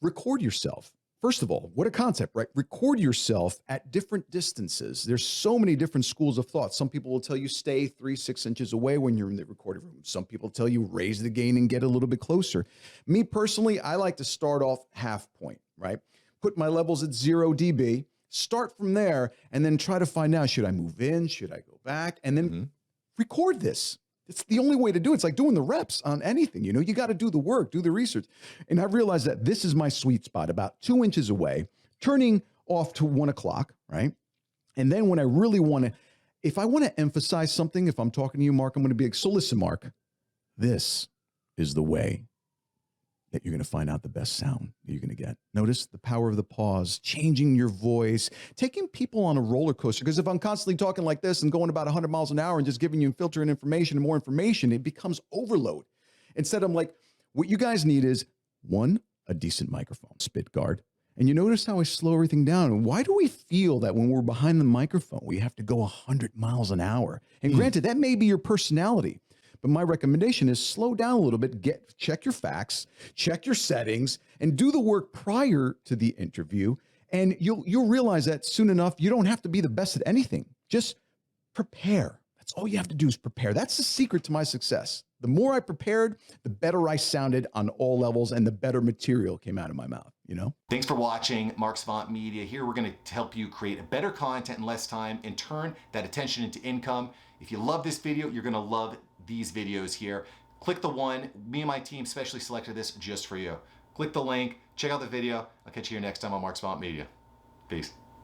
record yourself. First of all, what a concept, right? Record yourself at different distances. There's so many different schools of thought. Some people will tell you stay 3-6 inches away when you're in the recording room. Some people tell you raise the gain and get a little bit closer. Me personally, I like to start off half point, right? Put my levels at 0 dB, start from there, and then try to find out, should I move in? Should I go back? And then record this. It's the only way to do it. It's like doing the reps on anything. You got to do the work, do the research. And I realized that this is my sweet spot, about 2 inches away, turning off to 1 o'clock, right? And then when I really want to, if I want to emphasize something, if I'm talking to you, Mark, I'm going to be like, so listen, Mark, this is the way that you're going to find out the best sound that you're going to get. Notice the power of the pause, changing your voice, taking people on a roller coaster. Because if I'm constantly talking like this and going about 100 miles an hour and just giving you filtering information and more information, it becomes overload. Instead, I'm like, what you guys need is, one, a decent microphone, spit guard. And you notice how I slow everything down. Why do we feel that when we're behind the microphone, we have to go 100 miles an hour? And granted, that may be your personality. But my recommendation is slow down a little bit, check your facts, check your settings, and do the work prior to the interview. And you'll realize that soon enough, you don't have to be the best at anything. Just prepare. That's all you have to do is prepare. That's the secret to my success. The more I prepared, the better I sounded on all levels and the better material came out of my mouth, Thanks for watching Mark Savant Media. Here we're going to help you create better content in less time and turn that attention into income. If you love this video, you're going to love these videos here. Click the one. Me and my team specially selected this just for you. Click the link, check out the video. I'll catch you here next time on Mark Savant Media. Peace.